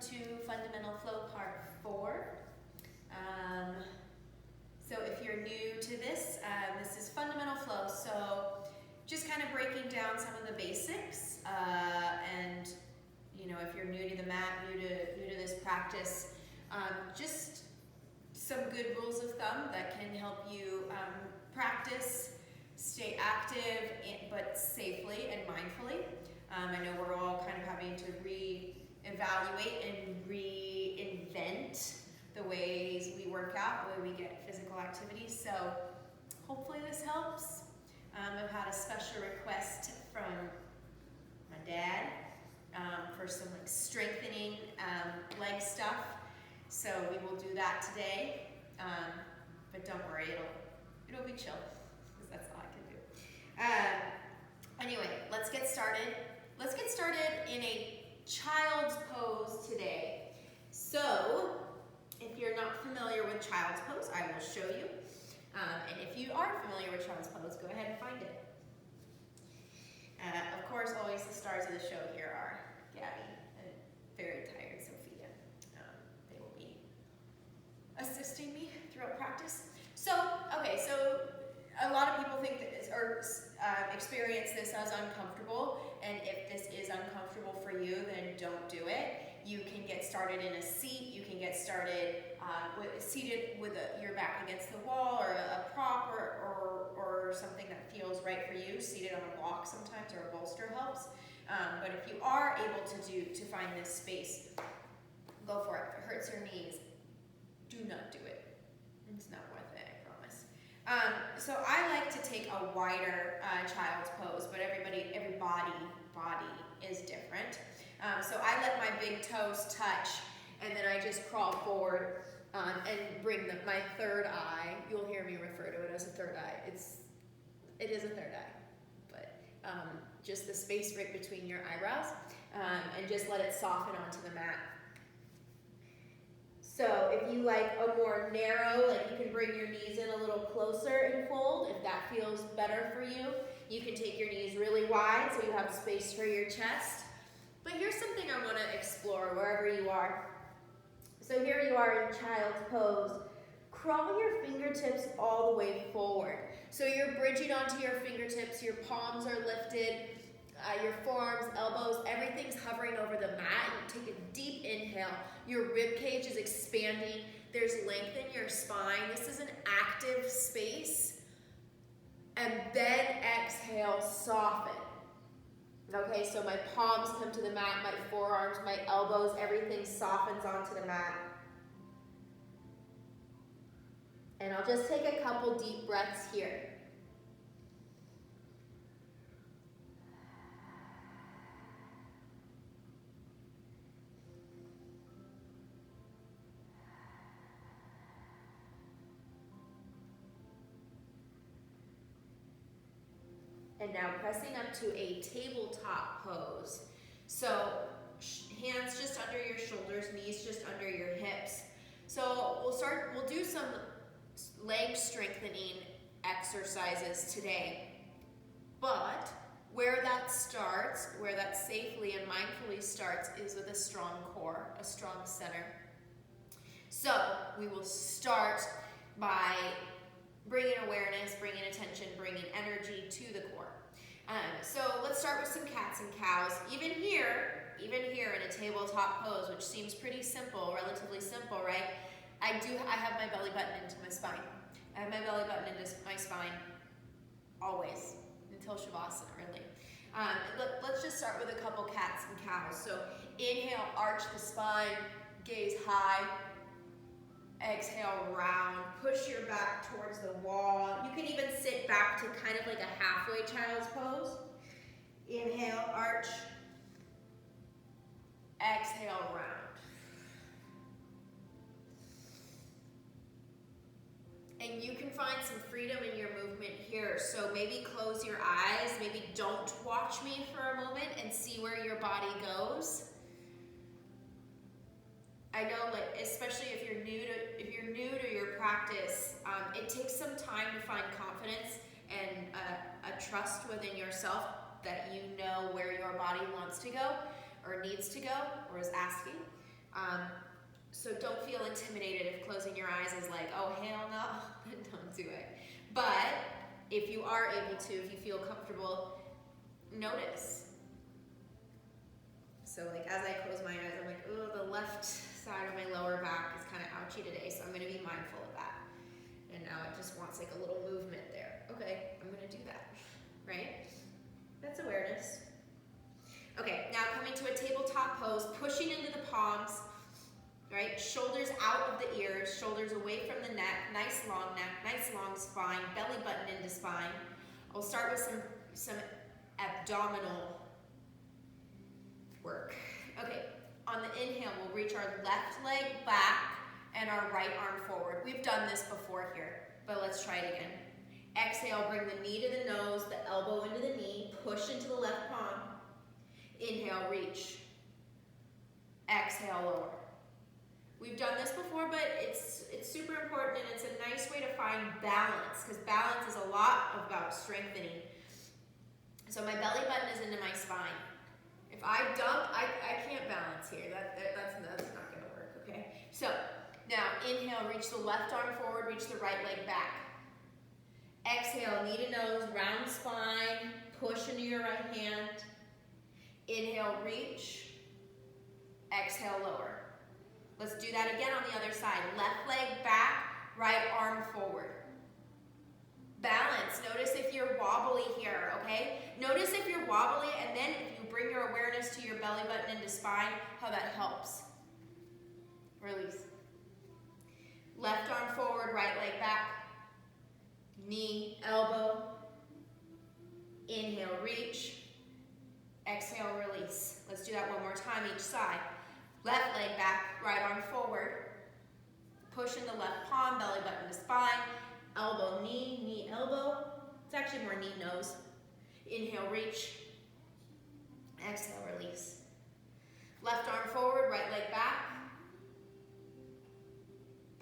to Fundamental Flow Part 4. So if you're new to this, this is Fundamental Flow. So just kind of breaking down some of the basics, and you know, if you're new to the mat, new to this practice, just some good rules of thumb that can help you practice, stay active, but safely and mindfully. I know we're all kind of having to re-evaluate and reinvent the ways we work out, the way we get physical activity. So hopefully this helps. I've had a special request from my dad for some like strengthening leg stuff. So we will do that today. But don't worry, it'll be chill, because that's all I can do. Anyway, let's get started. Let's get started in a child's pose today. So, if you're not familiar with child's pose, I will show you. And if you are familiar with child's pose, go ahead and find it. Of course, always the stars of the show here are Gabby and very tired Sophia. They will be assisting me throughout practice. So, okay, so a lot of people think that experience this as uncomfortable, and if this is uncomfortable for you, then don't do it. You can get started in a seat. You can get started seated with your back against the wall, or a prop, or something that feels right for you. Seated on a block sometimes, or a bolster helps. But if you are able to find this space, go for it. If it hurts your knees, do not do it. It's not worth it, I promise. So I like to take a wider child's pose, but every body is different. So I let my big toes touch, and then I just crawl forward and bring my third eye. You'll hear me refer to it as a third eye. It is a third eye, but just the space right between your eyebrows, and just let it soften onto the mat. So if you like a more narrow, like you can bring your knees in a little closer and fold, if that feels better for you. You can take your knees really wide so you have space for your chest. But here's something I want to explore wherever you are. So here you are in child's pose. Crawl your fingertips all the way forward. So you're bridging onto your fingertips, your palms are lifted, your forearms, elbows, everything's hovering over the mat. And take a deep inhale. Your rib cage is expanding. There's length in your spine. This is an active space. And then exhale, soften. Okay, so my palms come to the mat, my forearms, my elbows, everything softens onto the mat. And I'll just take a couple deep breaths here. And now pressing up to a tabletop pose. So hands just under your shoulders, knees just under your hips. So we'll do some leg strengthening exercises today. But where that starts, where that safely and mindfully starts, is with a strong core, a strong center. So we will start by bringing awareness, bringing attention, bringing energy to the core. So let's start with some cats and cows. Even here in a tabletop pose, which seems pretty simple, relatively simple, right? I have my belly button into my spine. I have my belly button into my spine always, until Shavasana, really. Let's just start with a couple cats and cows. So inhale, arch the spine, gaze high. Exhale, round, push your back towards the wall. You can even sit back to kind of like a halfway child's pose. Inhale, arch. Exhale, round. And you can find some freedom in your movement here. So maybe close your eyes, maybe don't watch me for a moment and see where your body goes. I know, like, especially if you're new to your practice, it takes some time to find confidence and a trust within yourself that you know where your body wants to go or needs to go or is asking. So don't feel intimidated if closing your eyes is like, oh, hell no, then don't do it. But if you are able to, if you feel comfortable, notice. So like as I close my eyes, I'm like, oh, the left side of my lower back is kind of ouchy today, so I'm going to be mindful of that. And now it just wants like a little movement there. Okay, I'm going to do that, right? That's awareness. Okay, now coming to a tabletop pose, pushing into the palms, right? Shoulders out of the ears, shoulders away from the neck, nice long neck, nice long spine, belly button into spine. We'll start with some abdominal work. Okay, on the inhale, we'll reach our left leg back and our right arm forward. We've done this before here, but let's try it again. Exhale, bring the knee to the nose, the elbow into the knee, push into the left palm. Inhale, reach. Exhale, lower. We've done this before, but it's super important, and it's a nice way to find balance, because balance is a lot about strengthening. So my belly button is into my spine. If I dump, I can't balance here. That's not going to work, okay? So now inhale, reach the left arm forward, reach the right leg back. Exhale, knee to nose, round spine, push into your right hand. Inhale, reach. Exhale, lower. Let's do that again on the other side. Left leg back, right arm forward. Balance. Notice if you're wobbly here, okay? Notice if you're wobbly, and then if you bring your awareness to your belly button into spine, how that helps. Release. Left arm forward, right leg back. Knee, elbow. Inhale, reach. Exhale, release. Let's do that one more time each side. Left leg back, right arm forward. Push in the left palm, belly button to spine. Elbow, knee, knee, elbow. It's actually more knee, nose. Inhale, reach. Exhale, release. Left arm forward, right leg back.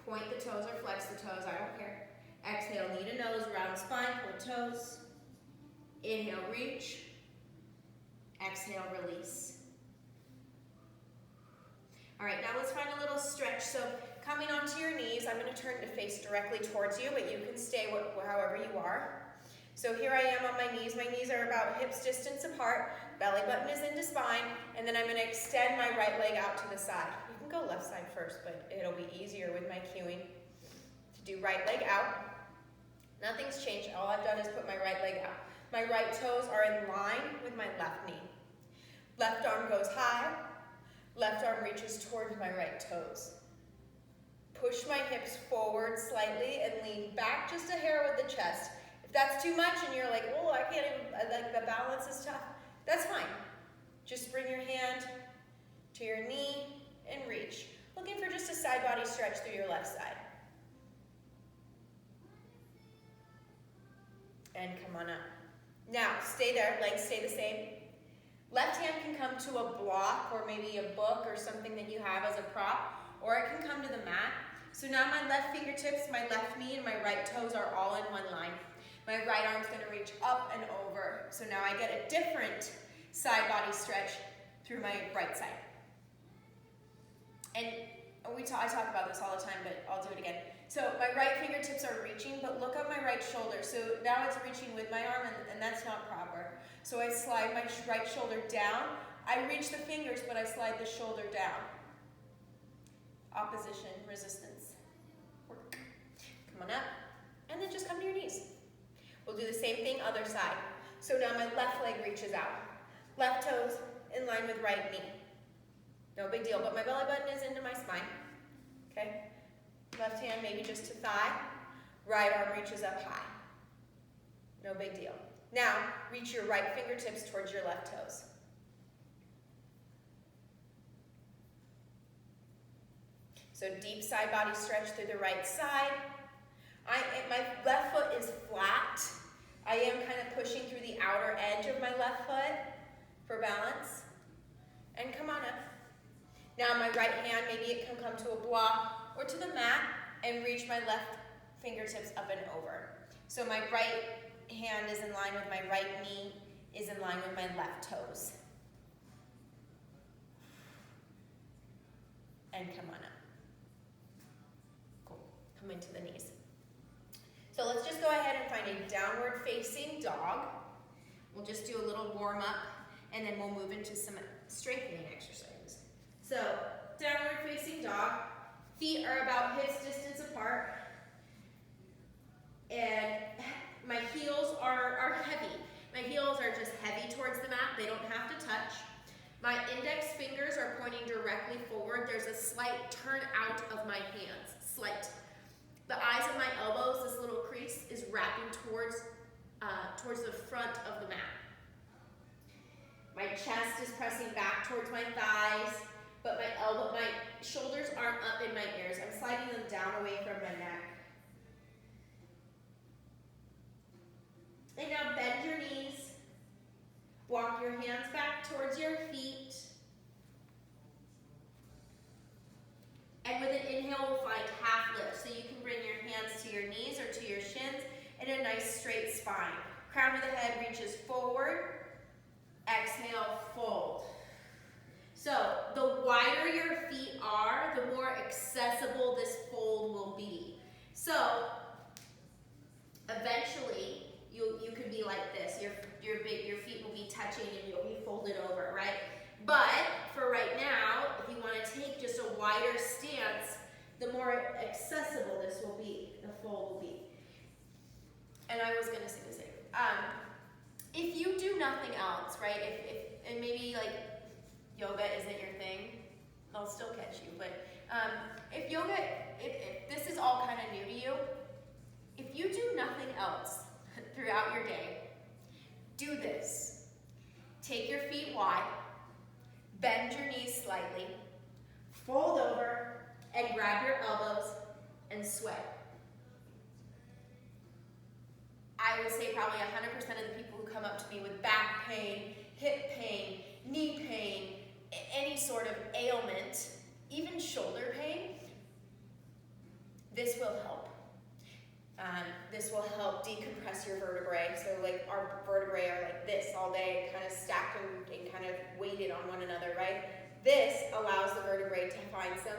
Point the toes or flex the toes, I don't care. Exhale, knee to nose, round spine, point toes. Inhale, reach. Exhale, release. All right, now let's find a little stretch. So coming onto your knees, I'm going to turn to face directly towards you, but you can stay however you are. So here I am on my knees. My knees are about hips distance apart. Belly button is into spine, and then I'm going to extend my right leg out to the side. You can go left side first, but it'll be easier with my cueing to do right leg out. Nothing's changed. All I've done is put my right leg out. My right toes are in line with my left knee. Left arm goes high. Left arm reaches towards my right toes. Push my hips forward slightly and lean back just a hair with the chest. If that's too much and you're like, oh, I can't even, like the balance is tough, that's fine. Just bring your hand to your knee and reach. Looking for just a side body stretch through your left side. And come on up. Now, stay there, legs stay the same. Left hand can come to a block or maybe a book or something that you have as a prop, or it can come to the mat. So now my left fingertips, my left knee, and my right toes are all in one line. My right arm's gonna reach up and over. So now I get a different side body stretch through my right side. And I talk about this all the time, but I'll do it again. So my right fingertips are reaching, but look at my right shoulder. So now it's reaching with my arm, and that's not proper. So I slide my right shoulder down. I reach the fingers, but I slide the shoulder down. Opposition, resistance. Work. Come on up, and then just come to your knees. We'll do the same thing, other side. So now my left leg reaches out. Left toes in line with right knee. No big deal, but my belly button is into my spine. Okay? Left hand maybe just to thigh. Right arm reaches up high. No big deal. Now, reach your right fingertips towards your left toes. So deep side body stretch through the right side. My left foot is flat. I am kind of pushing through the outer edge of my left foot for balance. And come on up. Now my right hand, maybe it can come to a block or to the mat and reach my left fingertips up and over. So my right hand is in line with my right knee, is in line with my left toes. and come on up. Cool. Come into the knees. So let's just go ahead and find a downward facing dog. We'll just do a little warm up and then we'll move into some strengthening exercises. So downward facing dog, feet are about hips distance apart, and my heels are heavy. My heels are just heavy towards the mat. They don't have to touch. My index fingers are pointing directly forward. There's a slight turn out of my hands, slight. The eyes of my elbows, this little crease, is wrapping towards the front of the mat. My chest is pressing back towards my thighs, but my shoulders aren't up in my ears. I'm sliding them down away from my neck. And now bend your knees. Walk your hands back towards your feet. And with an inhale, we'll find half lift. So you can bring your hands to your knees or to your shins in a nice straight spine. Crown of the head reaches forward. Exhale, fold. So the wider your feet are, the more accessible this fold will be. So eventually, you could be like this. Your feet will be touching and you'll be folded over, right? But for right now, if you want to take just a wider stance, the more accessible this will be, the fold will be. And I was going to say the same. If you do nothing else, right? And maybe like yoga isn't your thing, I'll still catch you. But if this is all kind of new to you, if you do nothing else throughout your day, do this. Take your feet wide, bend your knees slightly, fold over, and grab your elbows and sway. I would say probably 100% of the people who come up to me with back pain, hip pain, knee pain, any sort of ailment, even shoulder pain, this will help. This will help decompress your vertebrae. So like our vertebrae are like this all day, kind of stacked and kind of weighted on one another, right? This allows the vertebrae to find some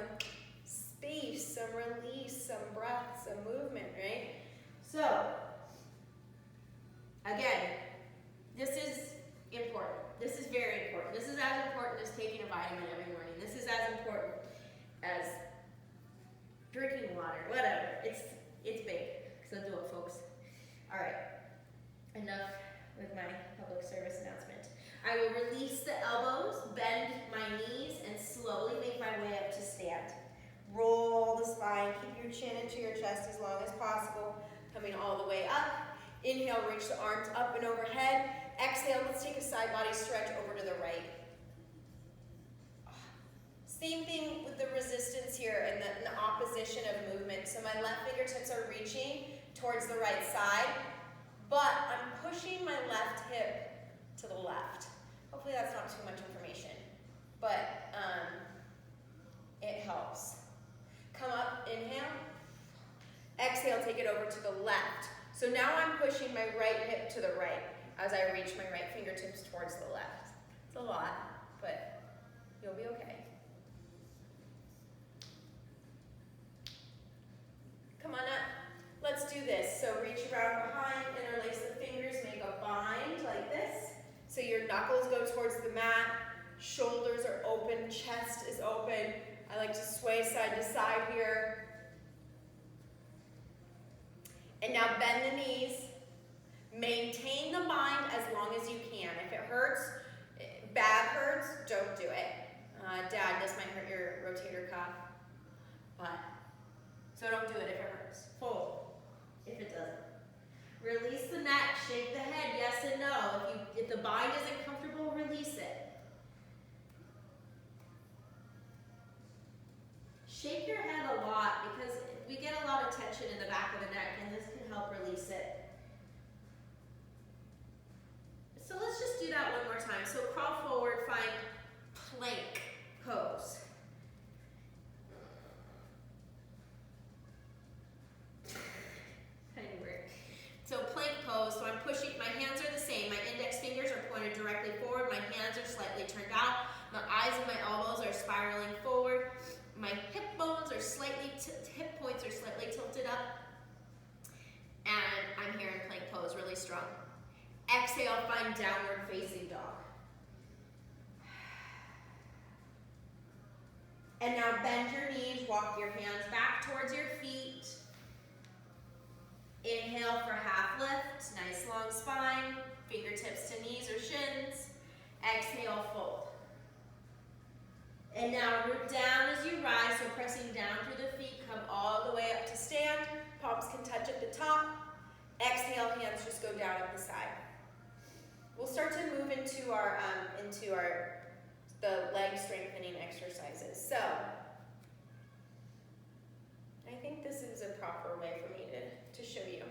space, some release, some breath, some movement, right? So, again, this is important. This is very important. This is as important as taking a vitamin every morning. This is as important as drinking water, whatever. It's big. So do it, folks. All right, enough with my public service announcement. I will release the elbows, bend my knees, and slowly make my way up to stand. Roll the spine, keep your chin into your chest as long as possible, coming all the way up. Inhale, reach the arms up and overhead. Exhale, let's take a side body stretch over to the right. Same thing with the resistance here and the opposition of movement. So my left fingertips are reaching towards the right side, but I'm pushing my left hip to the left. Hopefully that's not too much information, but it helps. Come up, inhale. Exhale, take it over to the left. So now I'm pushing my right hip to the right as I reach my right fingertips towards the left. It's a lot, but you'll be okay. Come on up. Let's do this. So reach around behind, interlace the fingers, make a bind like this. So your knuckles go towards the mat, shoulders are open, chest is open. I like to sway side to side here. And now bend the knees. Maintain the bind as long as you can. If it hurts, bad hurts, don't do it. Dad, this might hurt your rotator cuff. But, so don't do it if it hurts. Fold if it doesn't. Release the neck, shake the head, yes and no. If the bind isn't comfortable, release it. Shake your head a lot because we get a lot of tension in the back of the neck and this can help release it. So let's just do that one more time. So crawl forward, find plank pose. Kind of weird. So plank pose, so I'm pushing, my hands are the same. My index fingers are pointed directly forward. My hands are slightly turned out. My eyes and my elbows are spiraling forward. My hip points are slightly tilted up. And I'm here in plank pose, really strong. Exhale, find downward facing dog. And now bend your knees, walk your hands back towards your feet. Inhale for half lift, nice long spine, fingertips to knees or shins. Exhale, fold. And now root down as you rise, so pressing down through the feet, come all the way up to stand. Palms can touch at the top. Exhale, hands just go down at the side. We'll start to move into the leg strengthening exercises. So, I think this is a proper way for me to show you.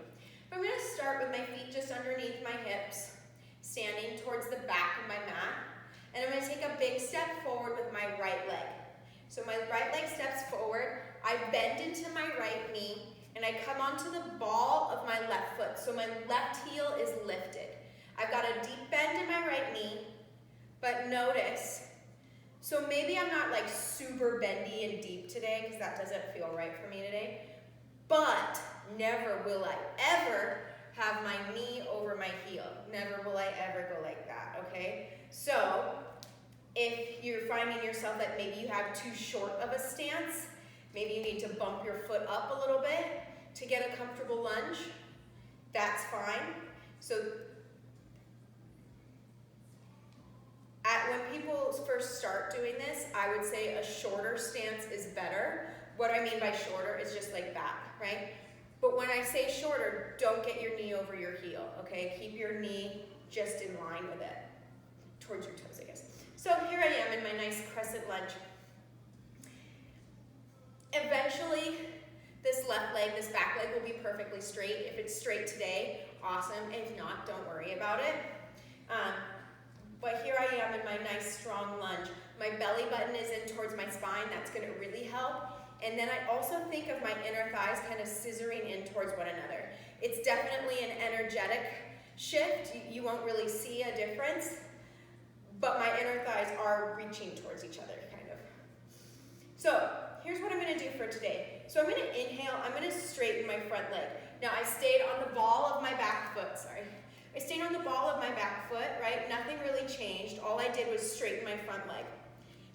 I'm going to start with my feet just underneath my hips, standing towards the back of my mat. And I'm going to take a big step forward with my right leg. So my right leg steps forward, I bend into my right knee, and I come onto the ball of my left foot. So my left heel is lifted. I've got a deep bend in my right knee, but notice, so maybe I'm not like super bendy and deep today, because that doesn't feel right for me today, but never will I ever have my knee over my heel. Never will I ever go like that, okay? So, if you're finding yourself that maybe you have too short of a stance, maybe you need to bump your foot up a little bit to get a comfortable lunge, that's fine. So, when people first start doing this, I would say a shorter stance is better. What I mean by shorter is just like that, right? But when I say shorter, don't get your knee over your heel, okay? Keep your knee just in line with it, towards your toes, I guess. So here I am in my nice crescent lunge. Eventually, this left leg, this back leg will be perfectly straight. If it's straight today, awesome. If not, don't worry about it. But here I am in my nice strong lunge. My belly button is in towards my spine. That's going to really help. And then I also think of my inner thighs kind of scissoring in towards one another. It's definitely an energetic shift. You won't really see a difference, but my inner thighs are reaching towards each other, kind of. So here's what I'm going to do for today. So I'm going to inhale. I'm going to straighten my front leg. Now I stayed on the ball of my back foot, I stayed on the ball of my back foot, right? Nothing really changed. All I did was straighten my front leg.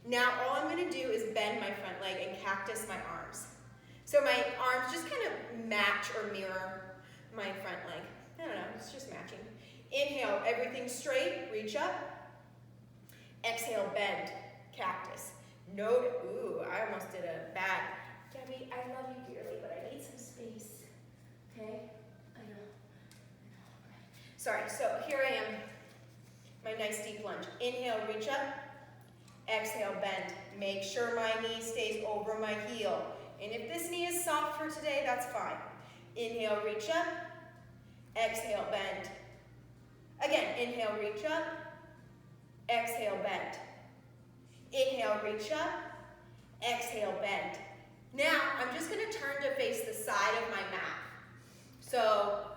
Now all I'm going to do is bend my front leg and cactus my arms. So my arms just kind of match or mirror my front leg. I don't know, it's just matching. Inhale, everything straight, reach up. Exhale, bend, cactus. Note, ooh, I almost did a bad. Debbie, I love you dearly, but I need some space. Okay? I know. Sorry, so here I am. My nice deep lunge. Inhale, reach up. Exhale, bend. Make sure my knee stays over my heel. And if this knee is soft for today, that's fine. Inhale, reach up. Exhale, bend. Again, inhale, reach up. Exhale, bend. Inhale, reach up. Exhale, bend. Now, I'm just going to turn to face the side of my mat. So,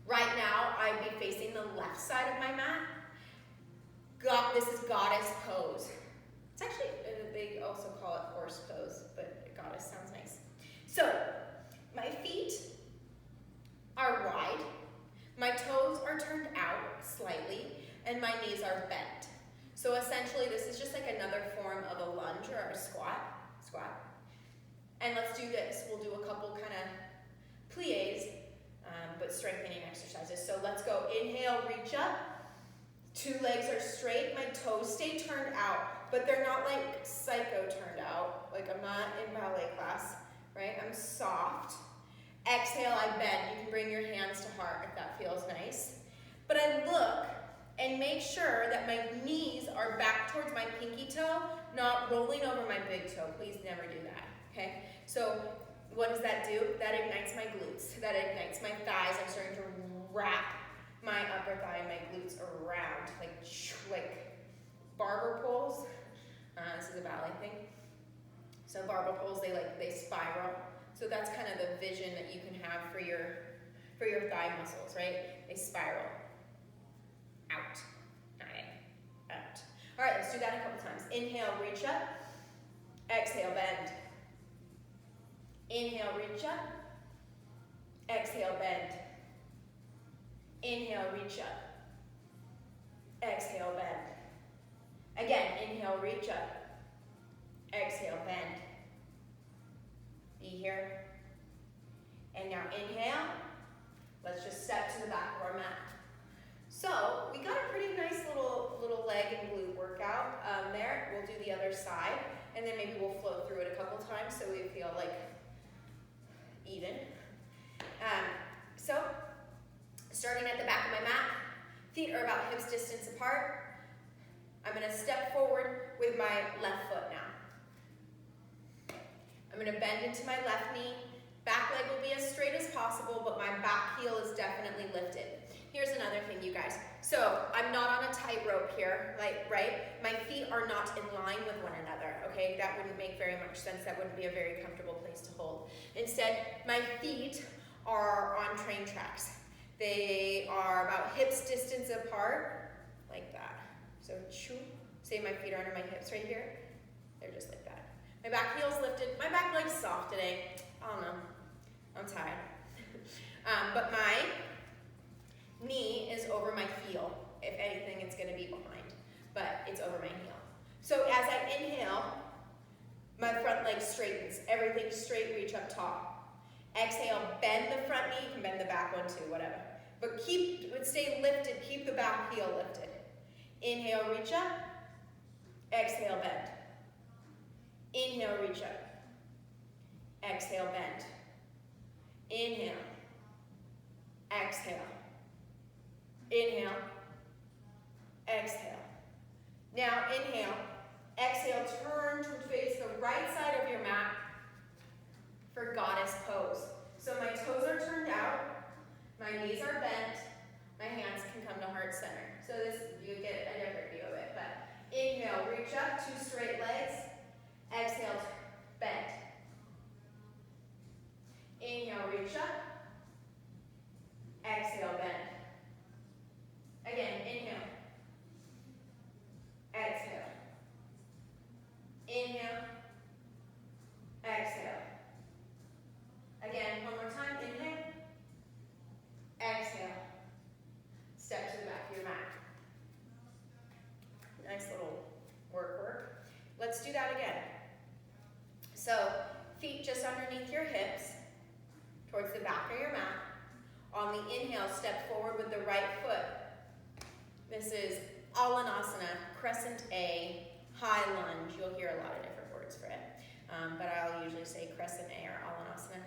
right now, I'd be facing the left side of my mat. This is goddess pose. It's actually, they also call it horse pose, but goddess sounds nice. So, my feet are wide, my toes are turned out slightly, and my knees are bent. So essentially, this is just like another form of a lunge or a squat. And let's do this. We'll do a couple kind of plies, but strengthening exercises. So let's go. Inhale, reach up. Two legs are straight. My toes stay turned out, but they're not like psycho turned out. Like I'm not in ballet class, right? I'm soft. Exhale, I bend. You can bring your hands to heart if that feels nice. But I look and make sure that my knees are back towards my pinky toe, not rolling over my big toe. Please never do that, okay? So what does that do? That ignites my glutes. That ignites my thighs. I'm starting to wrap my upper thigh and my glutes around, like barber poles. This is a ballet thing. So barber poles, they spiral. So that's kind of the vision that you can have for your thigh muscles, right? They spiral out, out. All right, let's do that a couple times. Inhale, reach up. Exhale, bend. Inhale, reach up. Exhale, bend. Inhale, reach up. Exhale, bend. Again, inhale, reach up. Exhale, bend. Be here. And now inhale. Let's just step to the back of our mat. So we got a pretty nice little leg and glute workout there. We'll do the other side, and then maybe we'll flow through it a couple times so we feel like even. So starting at the back of my mat, feet are about hips distance apart. I'm going to step forward with my left foot now. I'm going to bend into my left knee. Back leg will be as straight as possible, but my back heel is definitely lifted. Here's another thing, you guys. So I'm not on a tightrope here, right? My feet are not in line with one another, okay? That wouldn't make very much sense. That wouldn't be a very comfortable place to hold. Instead, my feet are on train tracks. They are about hips distance apart, like that. So say my feet are under my hips right here. They're just like that. My back heel's lifted. My back leg's soft today. I don't know. I'm tired. But my knee is over my heel. If anything, it's going to be behind, but it's over my heel. So as I inhale, my front leg straightens. Everything straight, reach up top. Exhale, bend the front knee. You can bend the back one too, whatever. But stay lifted. Keep the back heel lifted. Inhale, reach up. Exhale, bend. Inhale, reach up. Exhale, bend. Inhale. Exhale. Inhale. Exhale. Now inhale. Exhale, turn to face the right side of your mat for goddess pose. So my toes are turned out. My knees are bent. My hands can come to heart center. So this, you get a different view of it. But inhale, reach up, 2 straight legs. Exhale, bend. Inhale, reach up. Exhale, bend. Again, inhale. Exhale. Inhale. Exhale. Again, one more time. Inhale. Exhale. Step to the back of your mat. Nice little work. Let's do that again. So, feet just underneath your hips, towards the back of your mat. On the inhale, step forward with the right foot. This is Alanasana, Crescent A, High Lunge. You'll hear a lot of different words for it, but I'll usually say Crescent A or Alanasana.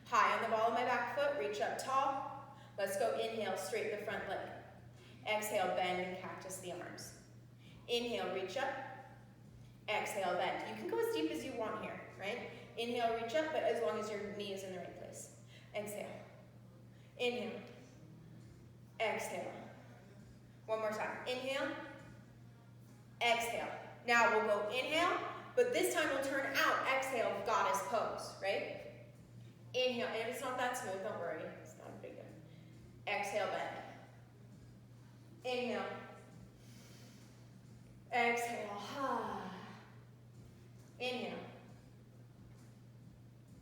High on the ball of my back foot, reach up tall. Let's go inhale, straighten the front leg. Exhale, bend and cactus the arms. Inhale, reach up. Exhale, bend. You can go as deep as you want here, right? Inhale, reach up, but as long as your knee is in the right place. Exhale. Inhale. Exhale. One more time. Inhale. Exhale. Now we'll go inhale, but this time we'll turn out. Exhale, goddess pose, right? Inhale, and if it's not that smooth, don't worry. It's not a big deal. Exhale, bend. Inhale. Exhale. Inhale.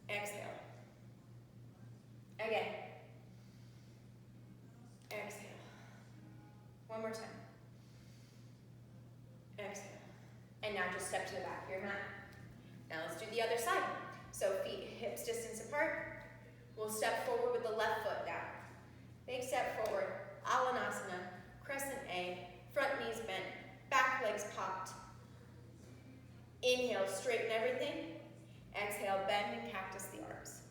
Exhale. Again. Exhale. One more time. Exhale. And now just step to the back of your mat. Now let's do the other side. So feet hips distance apart. We'll step forward with the left foot down. Big step forward. Alanasana. Crescent A. Front knees bent. Back legs popped. Inhale, straighten everything. Exhale, bend and cactus the arms.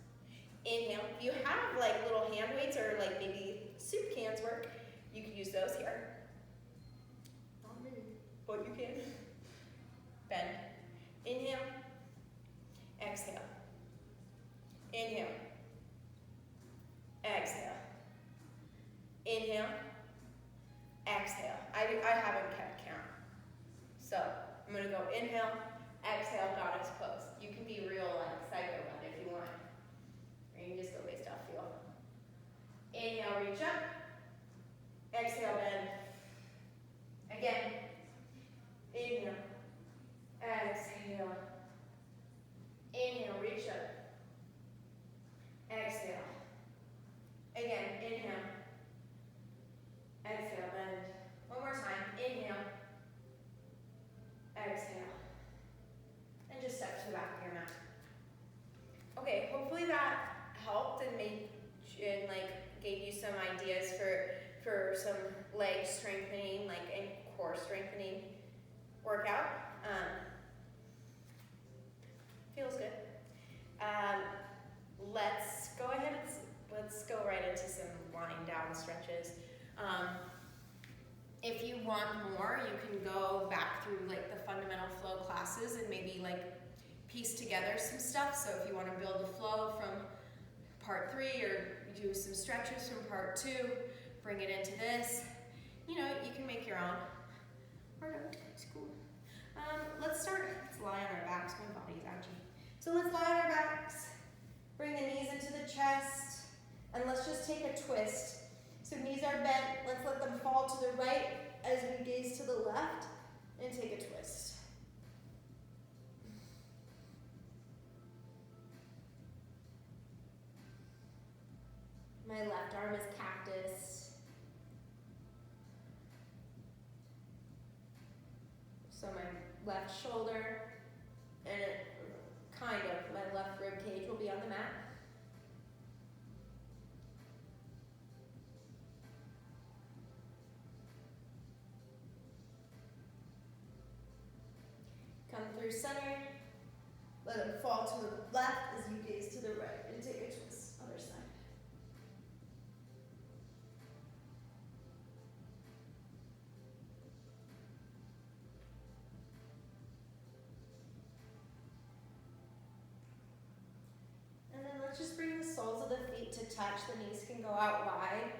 Inhale. If you have like little hand weights or like maybe soup cans work, you can use those here. Not me, but you can. Bend. Inhale. Exhale. Inhale. Exhale. Inhale. Exhale. I haven't kept count. So I'm going to go inhale, exhale, goddess pose. You can be real like psycho about it if you want. Or you can just go based off feel. Inhale, reach up. Exhale, bend. Again. Inhale. Exhale. Inhale, reach up. hopefully that helped and like gave you some ideas for some leg strengthening, like and core strengthening workout. Feels good. Let's go ahead and let's go right into some lying down stretches. If you want more, you can go back through like the fundamental flow classes and maybe like piece together some stuff. So if you want to build a flow from part 3 or do some stretches from part 2, bring it into this. You know, you can make your own. Or don't, it's cool. Let's start, let's lie on our backs, my body's ouchy. So let's lie on our backs, bring the knees into the chest, and let's just take a twist. So knees are bent, let's let them fall to the right as we gaze to the left, and take a twist. My left arm is cactus. So my left shoulder and kind of my left rib cage will be on the mat. Come through center. Let it fall to the left as you gaze to the right and take a twist. Other side. And then let's just bring the soles of the feet to touch. The knees can go out wide.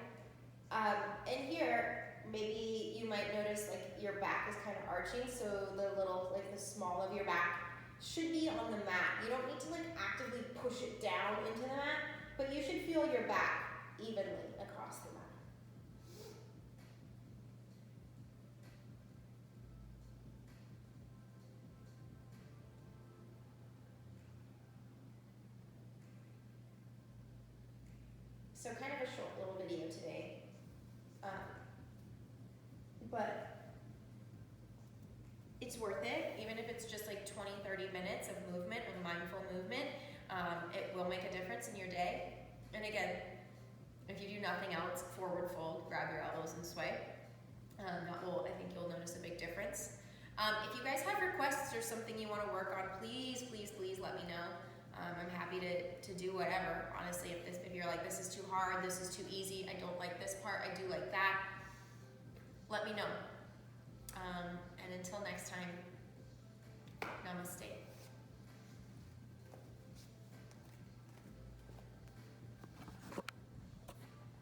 And here, maybe you might notice like your back is kind of arching, so the little, like the small of your back should be on the mat. You don't need to like actively push it down into the mat, but you should feel your back evenly across the mat. So kind of a short little video today, but it's worth it, even if it's just like 20, 30 minutes of movement, of mindful movement. It will make a difference in your day. And again, if you do nothing else, forward fold, grab your elbows and sway. I think you'll notice a big difference. If you guys have requests or something you want to work on, please, please, please let me know. I'm happy to do whatever. Honestly, if you're like, this is too hard, this is too easy, I don't like this part, I do like that, let me know. And until next time,